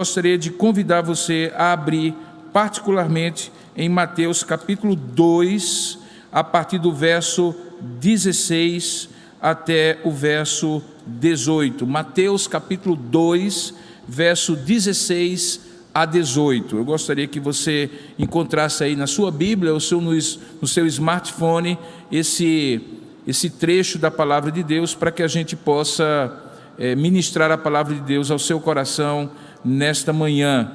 Gostaria de convidar você a abrir particularmente em Mateus capítulo 2, a partir do verso 16 até o verso 18. Mateus capítulo 2, verso 16 a 18. Eu gostaria que você encontrasse aí na sua Bíblia, ou no seu smartphone, esse trecho da Palavra de Deus, para que a gente possa ministrar a Palavra de Deus ao seu coração nesta manhã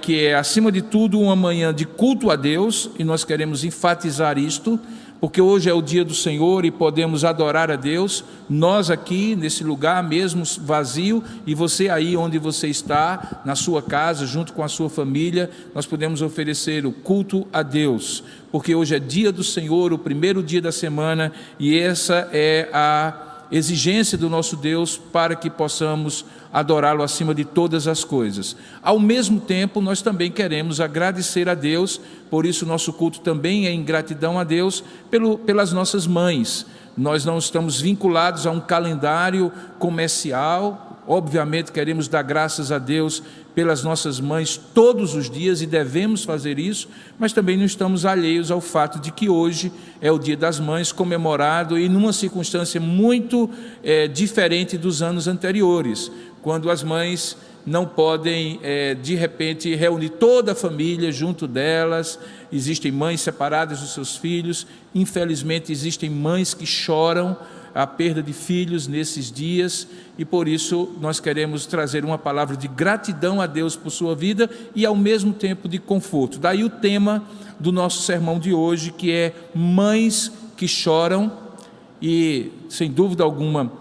que é, acima de tudo, uma manhã de culto a Deus, e nós queremos enfatizar isto, porque hoje é o dia do Senhor e podemos adorar a Deus, nós aqui nesse lugar mesmo vazio, e você aí onde você está, na sua casa, junto com a sua família, nós podemos oferecer o culto a Deus, porque hoje é dia do Senhor, o primeiro dia da semana, e essa é a exigência do nosso Deus para que possamos adorá-lo acima de todas as coisas. Ao mesmo tempo, nós também queremos agradecer a Deus, por isso nosso culto também é em gratidão a Deus pelas nossas mães. Nós não estamos vinculados a um calendário comercial, obviamente queremos dar graças a Deus pelas nossas mães todos os dias e devemos fazer isso, mas também não estamos alheios ao fato de que hoje é o Dia das Mães comemorado e numa circunstância muito diferente dos anos anteriores, quando as mães não podem de repente reunir toda a família junto delas. Existem mães separadas dos seus filhos, infelizmente existem mães que choram a perda de filhos nesses dias, e por isso nós queremos trazer uma palavra de gratidão a Deus por sua vida e ao mesmo tempo de conforto. Daí o tema do nosso sermão de hoje, que é mães que choram. E sem dúvida alguma,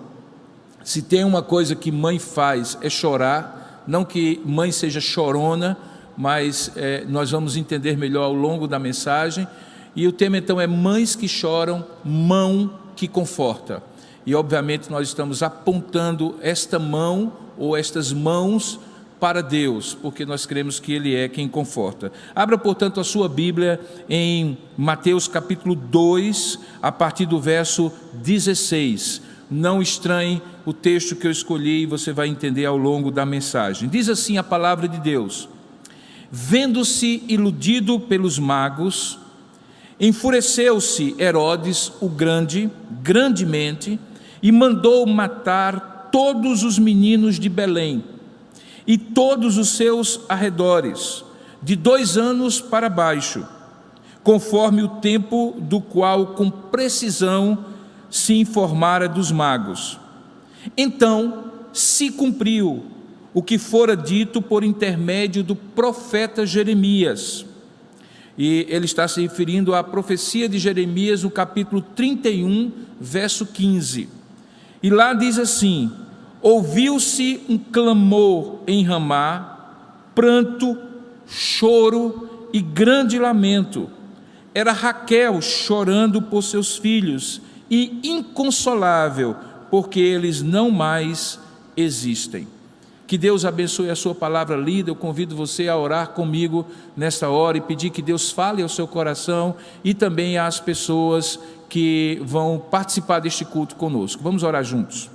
se tem uma coisa que mãe faz é chorar, não que mãe seja chorona, mas nós vamos entender melhor ao longo da mensagem. E o tema então é mães que choram, mão que conforta. E obviamente nós estamos apontando esta mão ou estas mãos para Deus, porque nós cremos que Ele é quem conforta. Abra, portanto, a sua Bíblia em Mateus capítulo 2, a partir do verso 16. Não estranhe o texto que eu escolhi e você vai entender ao longo da mensagem. Diz assim a palavra de Deus: vendo-se iludido pelos magos, enfureceu-se Herodes o Grande, grandemente, e mandou matar todos os meninos de Belém e todos os seus arredores, de 2 anos para baixo, conforme o tempo do qual com precisão se informara dos magos. Então se cumpriu o que fora dito por intermédio do profeta Jeremias. E ele está se referindo à profecia de Jeremias, no capítulo 31, verso 15. E lá diz assim: ouviu-se um clamor em Ramá, pranto, choro e grande lamento. Era Raquel chorando por seus filhos e inconsolável, porque eles não mais existem. Que Deus abençoe a sua palavra lida. Eu convido você a orar comigo nesta hora e pedir que Deus fale ao seu coração e também às pessoas que vão participar deste culto conosco. Vamos orar juntos.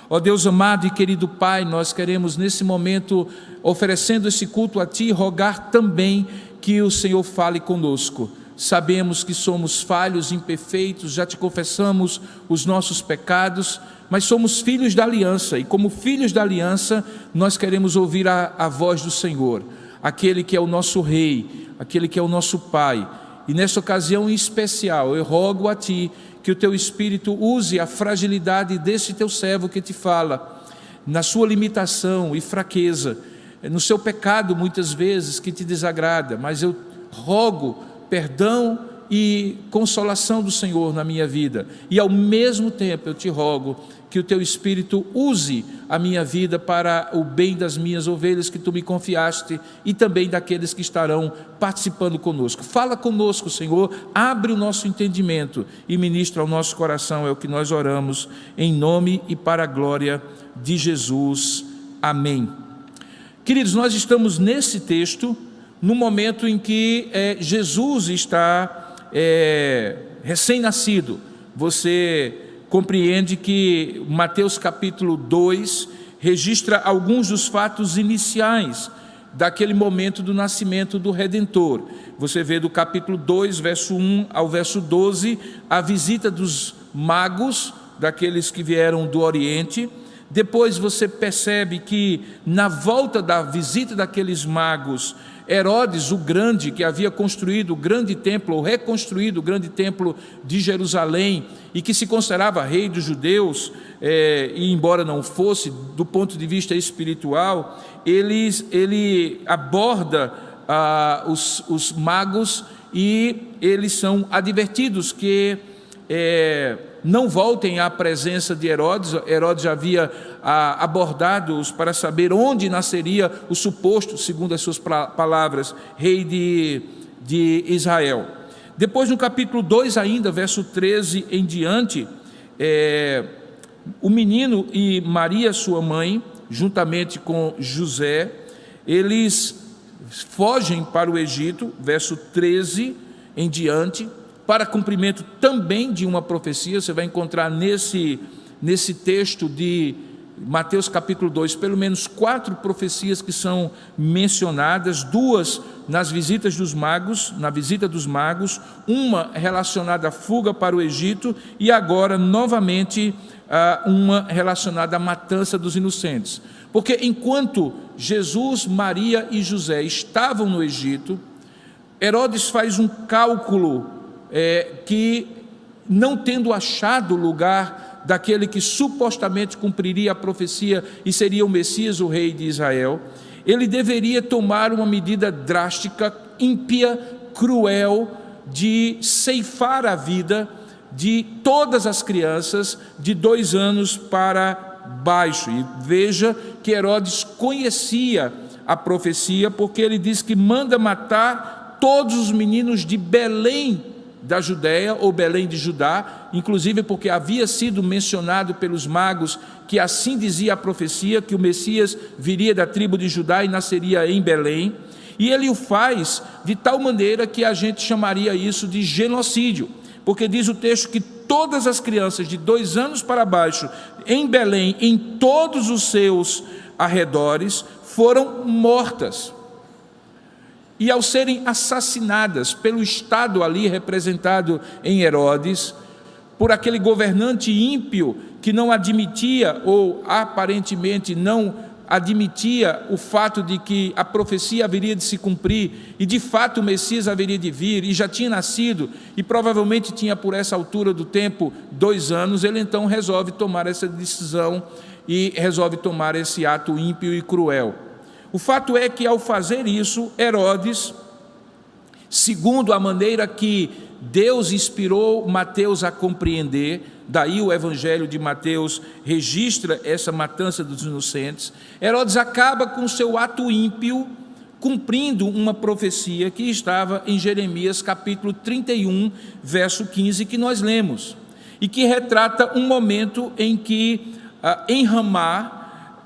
Ó Deus amado e querido Pai, nós queremos nesse momento, oferecendo esse culto a Ti, rogar também que o Senhor fale conosco. Sabemos que somos falhos, imperfeitos, já Te confessamos os nossos pecados, mas somos filhos da aliança, e como filhos da aliança, nós queremos ouvir a voz do Senhor, aquele que é o nosso Rei, aquele que é o nosso Pai. E nessa ocasião em especial, eu rogo a Ti que o Teu Espírito use a fragilidade desse Teu servo que Te fala, na sua limitação e fraqueza, no seu pecado muitas vezes que Te desagrada, mas eu rogo perdão e consolação do Senhor na minha vida, e ao mesmo tempo eu Te rogo que o Teu Espírito use a minha vida para o bem das minhas ovelhas que Tu me confiaste e também daqueles que estarão participando conosco. Fala conosco, Senhor, abre o nosso entendimento e ministra ao nosso coração, é o que nós oramos, em nome e para a glória de Jesus. Amém. Queridos, nós estamos nesse texto, no momento em que Jesus está recém-nascido. Você compreende que Mateus capítulo 2 registra alguns dos fatos iniciais daquele momento do nascimento do Redentor. Você vê do capítulo 2, verso 1 ao verso 12, a visita dos magos, daqueles que vieram do Oriente. Depois você percebe que na volta da visita daqueles magos, Herodes o Grande, que havia construído o grande templo, ou reconstruído o grande templo de Jerusalém, e que se considerava rei dos judeus, e embora não fosse, do ponto de vista espiritual, ele aborda os magos, e eles são advertidos que não voltem à presença de Herodes. Herodes já havia abordado-os para saber onde nasceria o suposto, segundo as suas palavras, rei de Israel. Depois, no capítulo 2 ainda, verso 13 em diante, o menino e Maria, sua mãe, juntamente com José, eles fogem para o Egito, verso 13 em diante, para cumprimento também de uma profecia. Você vai encontrar nesse texto de Mateus capítulo 2, pelo menos 4 profecias que são mencionadas, 2 nas visitas dos magos, na visita dos magos, uma relacionada à fuga para o Egito, e agora novamente uma relacionada à matança dos inocentes. Porque enquanto Jesus, Maria e José estavam no Egito, Herodes faz um cálculo que, não tendo achado o lugar daquele que supostamente cumpriria a profecia e seria o Messias, o rei de Israel, ele deveria tomar uma medida drástica, ímpia, cruel, de ceifar a vida de todas as crianças de 2 anos para baixo. E veja que Herodes conhecia a profecia, porque ele diz que manda matar todos os meninos de Belém da Judéia, ou Belém de Judá, inclusive porque havia sido mencionado pelos magos que assim dizia a profecia, que o Messias viria da tribo de Judá e nasceria em Belém. E ele o faz de tal maneira que a gente chamaria isso de genocídio, porque diz o texto que todas as crianças de 2 anos para baixo, em Belém, em todos os seus arredores, foram mortas. E ao serem assassinadas pelo Estado ali representado em Herodes, por aquele governante ímpio que não admitia, ou aparentemente não admitia, o fato de que a profecia haveria de se cumprir, e de fato o Messias haveria de vir, e já tinha nascido, e provavelmente tinha por essa altura do tempo 2 anos, ele então resolve tomar essa decisão, e resolve tomar esse ato ímpio e cruel. O fato é que, ao fazer isso, Herodes, segundo a maneira que Deus inspirou Mateus a compreender, daí o Evangelho de Mateus registra essa matança dos inocentes, Herodes acaba com seu ato ímpio, cumprindo uma profecia que estava em Jeremias capítulo 31, verso 15, que nós lemos, e que retrata um momento em que em Ramá,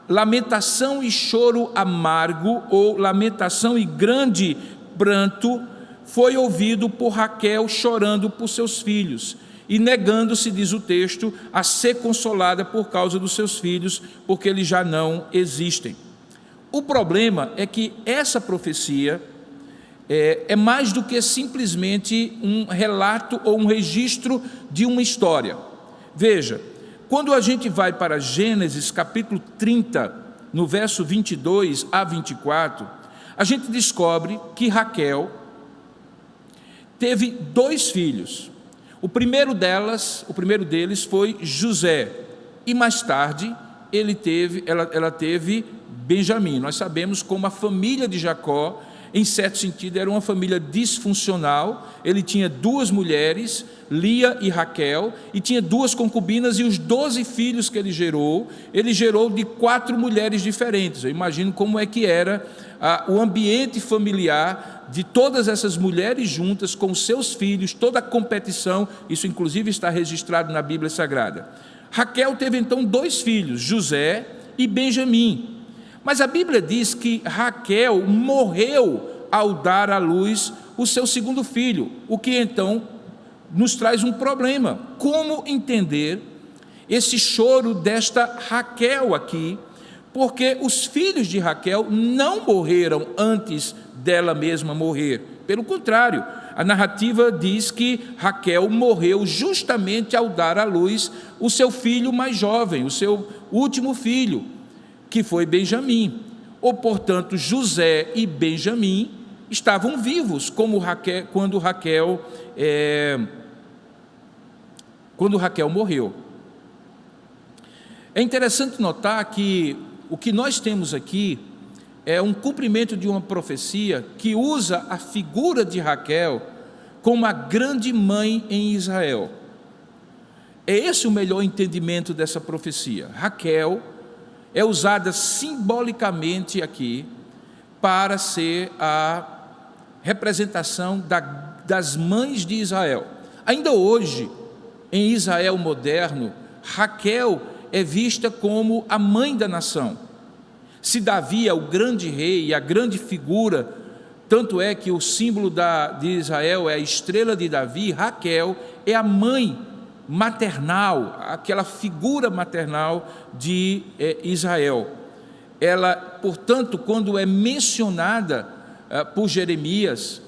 lamentação e choro amargo, ou lamentação e grande pranto, foi ouvido por Raquel chorando por seus filhos, e negando-se, diz o texto, a ser consolada por causa dos seus filhos, porque eles já não existem. O problema é que essa profecia é mais do que simplesmente um relato ou um registro de uma história. Veja, quando a gente vai para Gênesis capítulo 30, no verso 22 a 24, a gente descobre que Raquel teve 2 filhos. O primeiro deles foi José, e mais tarde ela teve Benjamim. Nós sabemos como a família de Jacó, em certo sentido, era uma família disfuncional. Ele tinha 2 mulheres, Lia e Raquel, e tinha 2 concubinas, e os 12 filhos que ele gerou de 4 mulheres diferentes. Eu imagino como é que era o ambiente familiar de todas essas mulheres juntas, com seus filhos, toda a competição. Isso inclusive está registrado na Bíblia Sagrada. Raquel teve então 2 filhos, José e Benjamim. Mas a Bíblia diz que Raquel morreu ao dar à luz o seu segundo filho, o que então nos traz um problema. Como entender esse choro desta Raquel aqui porque os filhos de Raquel não morreram antes dela mesma morrer. Pelo contrário, a narrativa diz que Raquel morreu justamente ao dar à luz o seu filho mais jovem, o seu último filho, que foi Benjamim. Ou, portanto, José e Benjamim estavam vivos quando Raquel morreu. É interessante notar que o que nós temos aqui é um cumprimento de uma profecia que usa a figura de Raquel como a grande mãe em Israel. É esse o melhor entendimento dessa profecia. Raquel é usada simbolicamente aqui para ser a representação das mães de Israel. Ainda hoje, em Israel moderno, Raquel é vista como a mãe da nação. Se Davi é o grande rei e a grande figura, tanto é que o símbolo de Israel é a estrela de Davi, Raquel é a mãe maternal, aquela figura maternal de Israel. Ela, portanto, quando é mencionada por Jeremias,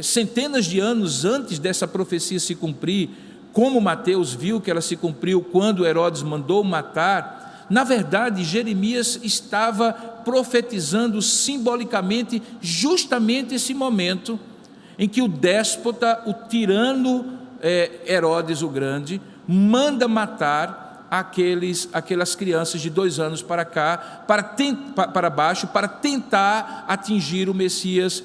centenas de anos antes dessa profecia se cumprir, como Mateus viu que ela se cumpriu quando Herodes mandou matar, na verdade, Jeremias estava profetizando simbolicamente justamente esse momento em que o déspota, o tirano Herodes o Grande, manda matar aquelas crianças de 2 anos para cá, para baixo, para tentar atingir o Messias,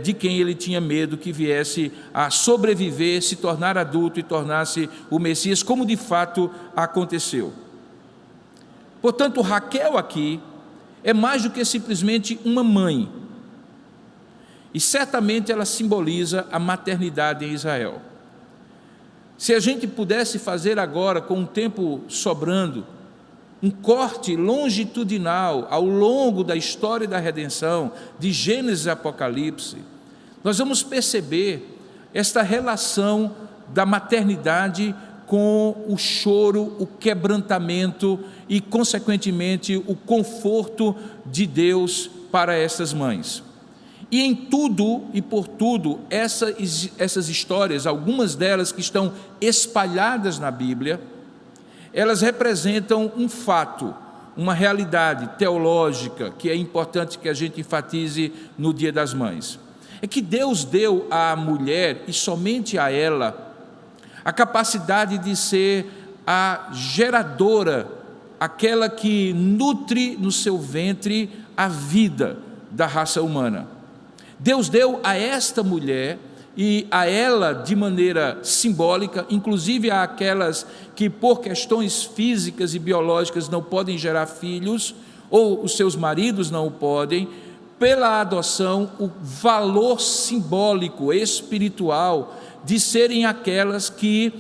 de quem ele tinha medo que viesse a sobreviver, se tornar adulto e tornar-se o Messias, como de fato aconteceu. Portanto, Raquel aqui é mais do que simplesmente uma mãe, e certamente ela simboliza a maternidade em Israel. Se a gente pudesse fazer agora, com o tempo sobrando, um corte longitudinal ao longo da história da redenção, de Gênesis a Apocalipse, nós vamos perceber esta relação da maternidade com o choro, o quebrantamento e, consequentemente, o conforto de Deus para essas mães. E em tudo e por tudo, essas histórias, algumas delas que estão espalhadas na Bíblia, elas representam um fato, uma realidade teológica que é importante que a gente enfatize no Dia das Mães. É que Deus deu à mulher, e somente a ela, a capacidade de ser a geradora, aquela que nutre no seu ventre a vida da raça humana. Deus deu a esta mulher e a ela de maneira simbólica, inclusive àquelas que por questões físicas e biológicas não podem gerar filhos, ou os seus maridos não o podem, pela adoção, o valor simbólico, espiritual, de serem aquelas que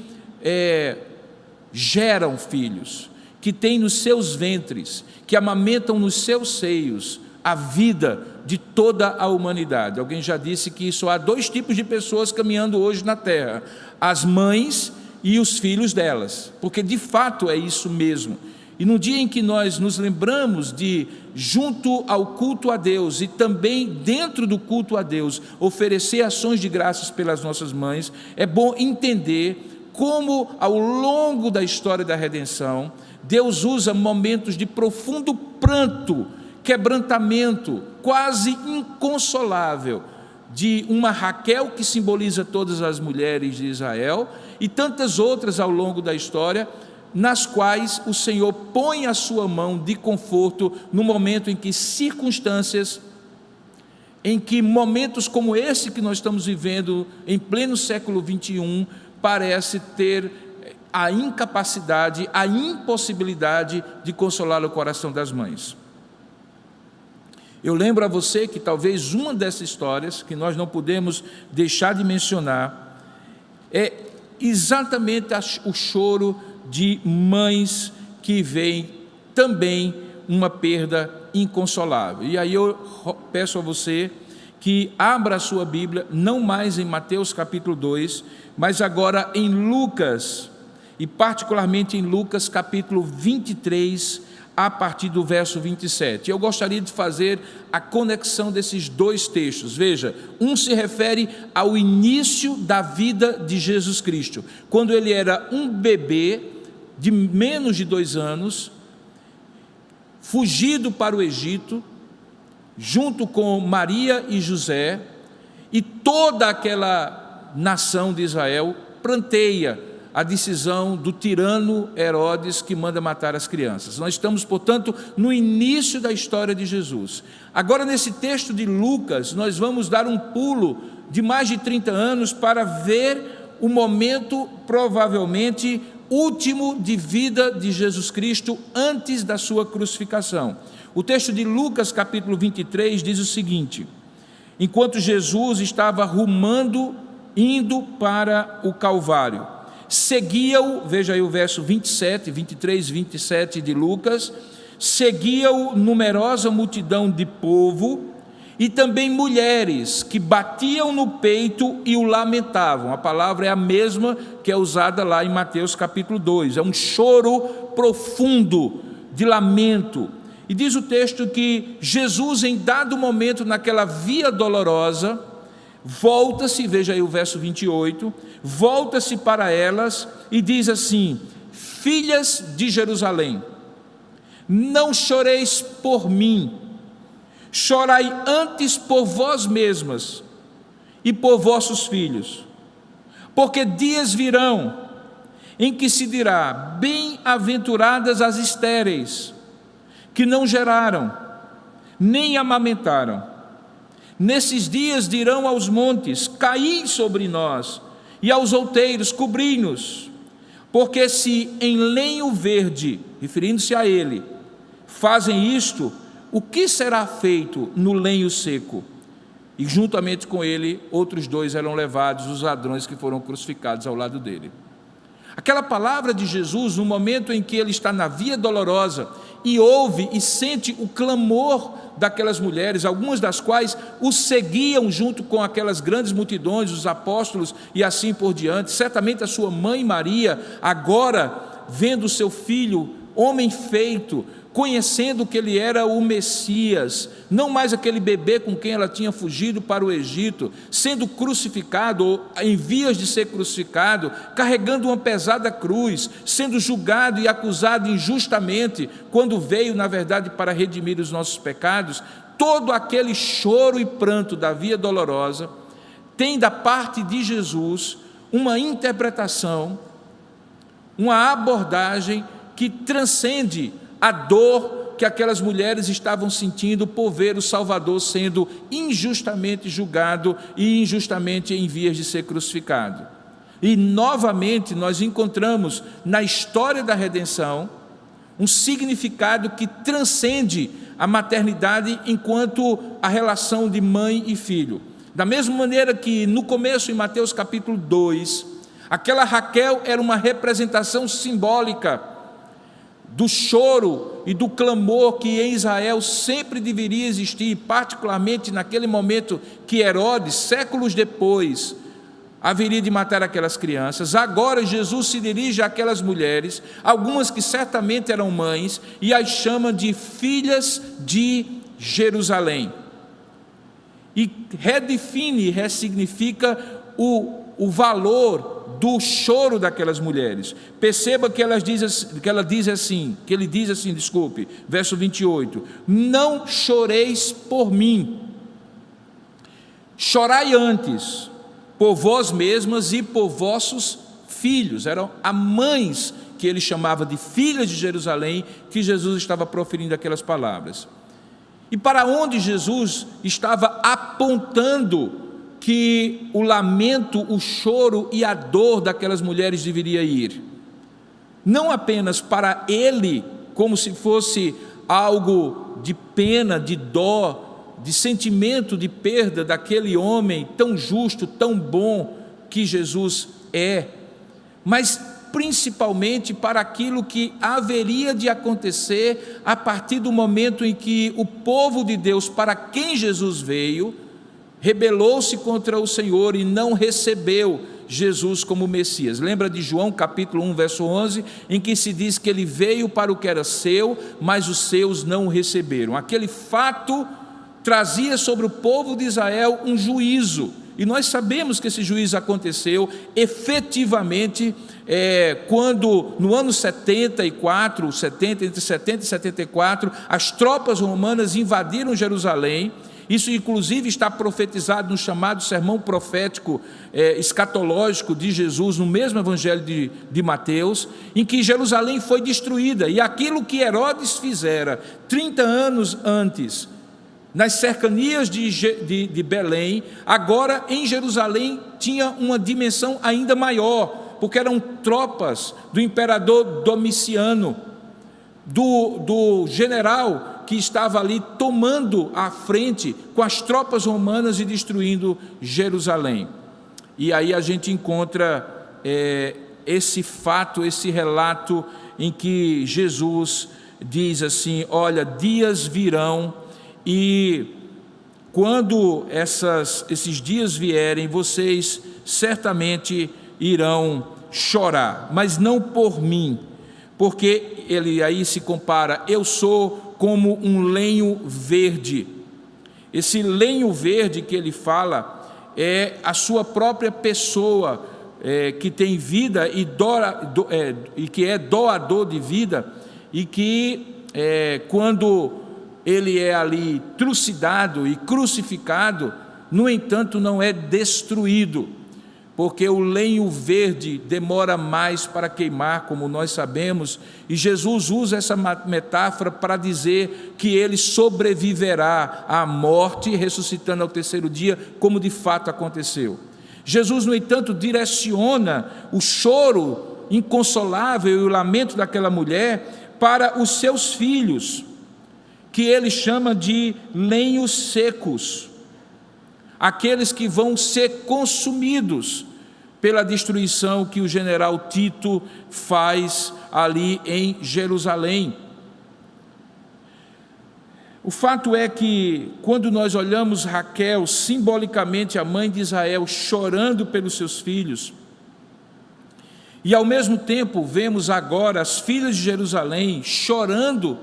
geram filhos, que têm nos seus ventres, que amamentam nos seus seios a vida de toda a humanidade. Alguém já disse que só há 2 tipos de pessoas caminhando hoje na terra: as mães e os filhos delas, porque de fato é isso mesmo. E no dia em que nós nos lembramos de, junto ao culto a Deus e também dentro do culto a Deus, oferecer ações de graças pelas nossas mães, é bom entender como ao longo da história da redenção, Deus usa momentos de profundo pranto, quebrantamento, quase inconsolável, de uma Raquel que simboliza todas as mulheres de Israel e tantas outras ao longo da história, nas quais o Senhor põe a sua mão de conforto no momento em que circunstâncias, em que momentos como esse que nós estamos vivendo em pleno século 21, parece ter a incapacidade, a impossibilidade de consolar o coração das mães. Eu lembro a você que talvez uma dessas histórias, que nós não podemos deixar de mencionar, é exatamente o choro de mães que veem também uma perda inconsolável. E aí eu peço a você que abra a sua Bíblia, não mais em Mateus capítulo 2, mas agora em Lucas, e particularmente em Lucas capítulo 23, a partir do verso 27. Eu gostaria de fazer a conexão desses dois textos. Veja, um se refere ao início da vida de Jesus Cristo, quando ele era um bebê de menos de 2 anos, fugido para o Egito, junto com Maria e José, e toda aquela nação de Israel pranteia a decisão do tirano Herodes, que manda matar as crianças. Nós estamos, portanto, no início da história de Jesus. Agora, nesse texto de Lucas, nós vamos dar um pulo de mais de 30 anos para ver o momento, provavelmente, último de vida de Jesus Cristo antes da sua crucificação. O texto de Lucas, capítulo 23, diz o seguinte: enquanto Jesus estava indo para o Calvário, seguia-o, veja aí o verso 27, 23, 27 de Lucas, seguia-o numerosa multidão de povo e também mulheres que batiam no peito e o lamentavam. A palavra é a mesma que é usada lá em Mateus capítulo 2, é um choro profundo de lamento. E diz o texto que Jesus, em dado momento, naquela via dolorosa, volta-se, veja aí o verso 28, volta-se para elas e diz assim: filhas de Jerusalém, não choreis por mim, chorai antes por vós mesmas e por vossos filhos, porque dias virão em que se dirá: bem-aventuradas as estéreis, que não geraram, nem amamentaram. Nesses dias dirão aos montes: caí sobre nós, e aos outeiros: cobri-nos. Porque se em lenho verde, referindo-se a ele, fazem isto, o que será feito no lenho seco? E juntamente com ele, outros 2 eram levados, os ladrões que foram crucificados ao lado dele. Aquela palavra de Jesus, no momento em que ele está na via dolorosa e ouve e sente o clamor daquelas mulheres, algumas das quais o seguiam junto com aquelas grandes multidões, os apóstolos e assim por diante. Certamente a sua mãe Maria, agora vendo o seu filho, homem feito, conhecendo que ele era o Messias, não mais aquele bebê com quem ela tinha fugido para o Egito, sendo crucificado, ou em vias de ser crucificado, carregando uma pesada cruz, sendo julgado e acusado injustamente, quando veio, na verdade, para redimir os nossos pecados. Todo aquele choro e pranto da via dolorosa tem da parte de Jesus uma interpretação, uma abordagem que transcende a dor que aquelas mulheres estavam sentindo por ver o Salvador sendo injustamente julgado e injustamente em vias de ser crucificado. E novamente nós encontramos na história da redenção um significado que transcende a maternidade enquanto a relação de mãe e filho. Da mesma maneira que no começo, em Mateus capítulo 2, aquela Raquel era uma representação simbólica do choro e do clamor que em Israel sempre deveria existir, particularmente naquele momento que Herodes, séculos depois, haveria de matar aquelas crianças. Agora Jesus se dirige àquelas mulheres, algumas que certamente eram mães, e as chama de filhas de Jerusalém. E redefine, ressignifica o valor do choro daquelas mulheres. Perceba que ele diz assim, verso 28, não choreis por mim, chorai antes por vós mesmas e por vossos filhos. Eram as mães que ele chamava de filhas de Jerusalém, que Jesus estava proferindo aquelas palavras. E para onde Jesus estava apontando que o lamento, o choro e a dor daquelas mulheres deveria ir? Não apenas para ele, como se fosse algo de pena, de dó, de sentimento de perda daquele homem tão justo, tão bom que Jesus é, mas principalmente para aquilo que haveria de acontecer a partir do momento em que o povo de Deus, para quem Jesus veio, rebelou-se contra o Senhor e não recebeu Jesus como Messias. Lembra de João capítulo 1, verso 11, em que se diz que ele veio para o que era seu, mas os seus não o receberam. Aquele fato trazia sobre o povo de Israel um juízo, e nós sabemos que esse juízo aconteceu efetivamente quando no ano 74, entre 70 e 74, as tropas romanas invadiram Jerusalém. Isso inclusive está profetizado no chamado sermão profético escatológico de Jesus, no mesmo evangelho de Mateus, em que Jerusalém foi destruída, e aquilo que Herodes fizera 30 anos antes, nas cercanias de Belém, agora em Jerusalém tinha uma dimensão ainda maior, porque eram tropas do imperador Domiciano, do general que estava ali tomando a frente com as tropas romanas e destruindo Jerusalém. E aí a gente encontra esse fato, esse relato em que Jesus diz assim: olha, dias virão, e quando esses dias vierem, vocês certamente irão chorar, mas não por mim, porque ele aí se compara: eu sou como um lenho verde. Esse lenho verde que ele fala é a sua própria pessoa, que tem vida e que é doador de vida, e que quando ele é ali trucidado e crucificado, no entanto não é destruído, porque o lenho verde demora mais para queimar, como nós sabemos, e Jesus usa essa metáfora para dizer que ele sobreviverá à morte, ressuscitando ao terceiro dia, como de fato aconteceu. Jesus, no entanto, direciona o choro inconsolável e o lamento daquela mulher para os seus filhos, que ele chama de lenhos secos, aqueles que vão ser consumidos pela destruição que o general Tito faz ali em Jerusalém. O fato é que, quando nós olhamos Raquel, simbolicamente a mãe de Israel, chorando pelos seus filhos, e ao mesmo tempo vemos agora as filhas de Jerusalém chorando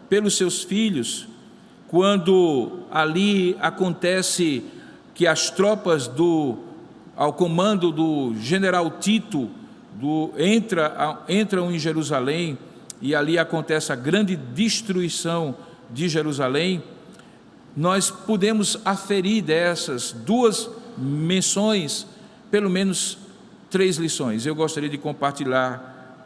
pelos seus filhos, quando ali acontece que as tropas ao comando do general Tito entram em Jerusalém, e ali acontece a grande destruição de Jerusalém. Nós podemos aferir dessas duas menções pelo menos 3 lições. Eu gostaria de compartilhar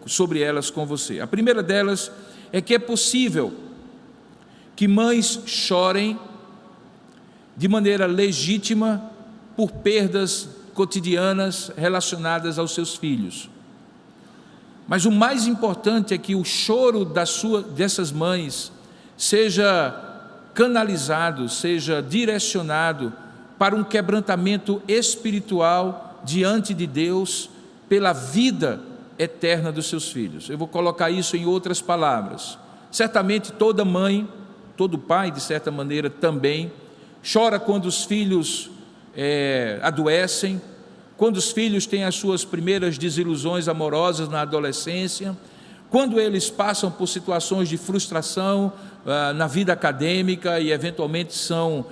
sobre elas com você. A primeira delas é que é possível que mães chorem de maneira legítima por perdas cotidianas relacionadas aos seus filhos. Mas o mais importante é que o choro dessas mães seja canalizado, seja direcionado para um quebrantamento espiritual diante de Deus pela vida eterna dos seus filhos. Eu vou colocar isso em outras palavras. Certamente toda mãe, todo pai, de certa maneira também, chora quando os filhos adoecem, quando os filhos têm as suas primeiras desilusões amorosas na adolescência, quando eles passam por situações de frustração na vida acadêmica e eventualmente são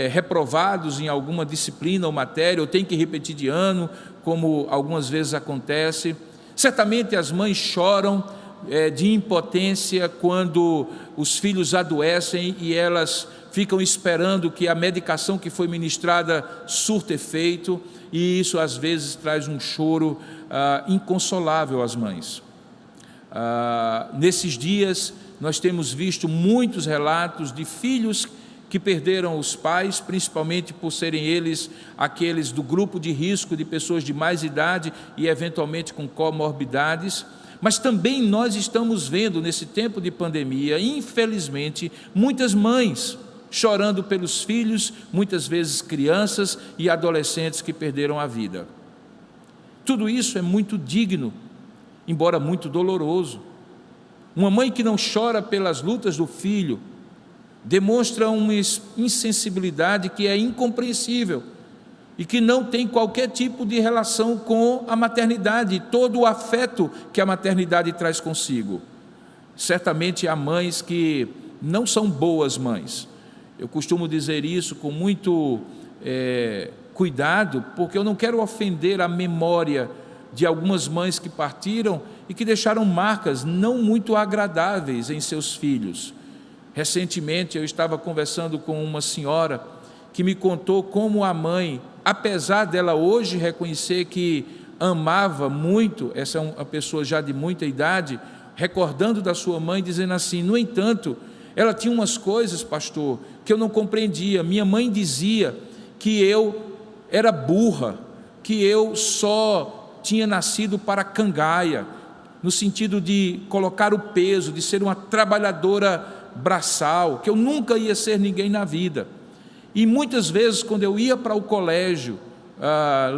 reprovados em alguma disciplina ou matéria, ou têm que repetir de ano, como algumas vezes acontece. Certamente as mães choram de impotência quando os filhos adoecem e elas ficam esperando que a medicação que foi ministrada surta efeito, e isso às vezes traz um choro inconsolável às mães. Nesses dias nós temos visto muitos relatos de filhos que perderam os pais, principalmente por serem eles aqueles do grupo de risco de pessoas de mais idade e eventualmente com comorbidades. Mas também nós estamos vendo nesse tempo de pandemia, infelizmente, muitas mães chorando pelos filhos, muitas vezes crianças e adolescentes que perderam a vida. Tudo isso é muito digno, embora muito doloroso. Uma mãe que não chora pelas lutas do filho demonstra uma insensibilidade que é incompreensível, e que não tem qualquer tipo de relação com a maternidade, todo o afeto que a maternidade traz consigo. Certamente há mães que não são boas mães. Eu costumo dizer isso com muito cuidado, porque eu não quero ofender a memória de algumas mães que partiram e que deixaram marcas não muito agradáveis em seus filhos. Recentemente eu estava conversando com uma senhora que me contou como a mãe, apesar dela hoje reconhecer que amava muito, essa é uma pessoa já de muita idade, recordando da sua mãe, dizendo assim: no entanto, ela tinha umas coisas, pastor, que eu não compreendia. Minha mãe dizia que eu era burra, que eu só tinha nascido para cangaia, no sentido de colocar o peso, de ser uma trabalhadora braçal, que eu nunca ia ser ninguém na vida. E muitas vezes, quando eu ia para o colégio,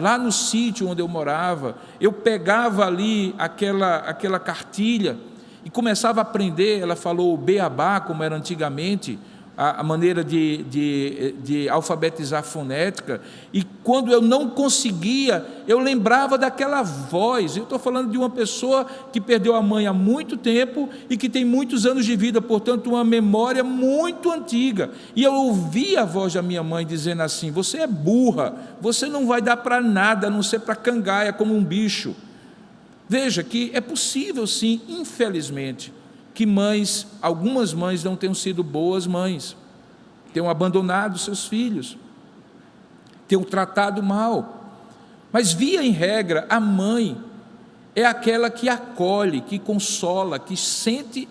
lá no sítio onde eu morava, eu pegava ali aquela cartilha e começava a aprender. Ela falou o beabá, como era antigamente, a maneira de alfabetizar fonética, e quando eu não conseguia, eu lembrava daquela voz. Eu estou falando de uma pessoa que perdeu a mãe há muito tempo e que tem muitos anos de vida, portanto uma memória muito antiga, e eu ouvia a voz da minha mãe dizendo assim: você é burra, você não vai dar para nada, a não ser para cangaia, como um bicho. Veja que é possível sim, infelizmente, que algumas mães não tenham sido boas mães, tenham abandonado seus filhos, tenham tratado mal. Mas, via em regra, a mãe é aquela que acolhe, que consola, que sente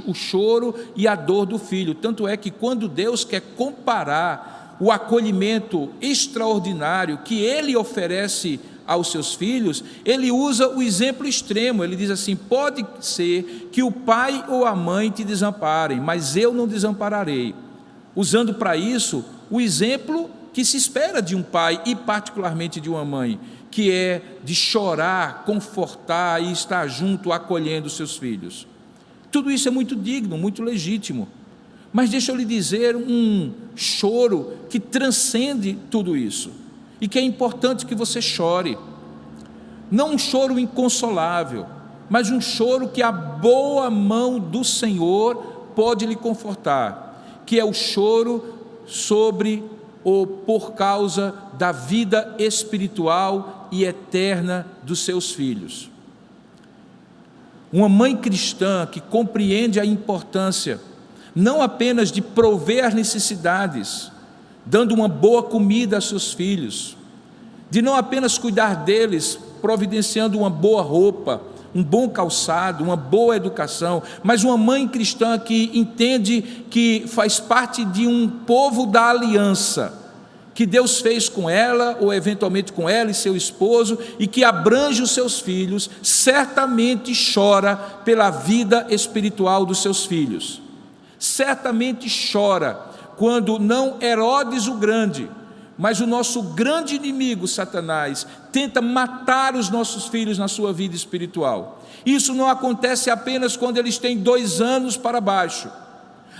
o choro e a dor do filho. Tanto é que quando Deus quer comparar o acolhimento extraordinário que Ele oferece aos seus filhos, Ele usa o exemplo extremo. Ele diz assim: pode ser que o pai ou a mãe te desamparem, mas eu não desampararei, usando para isso o exemplo que se espera de um pai e particularmente de uma mãe, que é de chorar, confortar e estar junto, acolhendo seus filhos. Tudo isso é muito digno, muito legítimo, mas deixa eu lhe dizer um choro que transcende tudo isso, e que é importante que você chore. Não um choro inconsolável, mas um choro que a boa mão do Senhor pode lhe confortar, que é o choro sobre ou por causa da vida espiritual e eterna dos seus filhos. Uma mãe cristã que compreende a importância não apenas de prover as necessidades, dando uma boa comida a seus filhos, de não apenas cuidar deles, providenciando uma boa roupa, um bom calçado, uma boa educação, mas uma mãe cristã que entende que faz parte de um povo da aliança, que Deus fez com ela, ou eventualmente com ela e seu esposo, e que abrange os seus filhos, certamente chora pela vida espiritual dos seus filhos. Certamente chora quando não Herodes o Grande, mas o nosso grande inimigo, Satanás, tenta matar os nossos filhos na sua vida espiritual. Isso não acontece apenas quando eles têm 2 anos para baixo,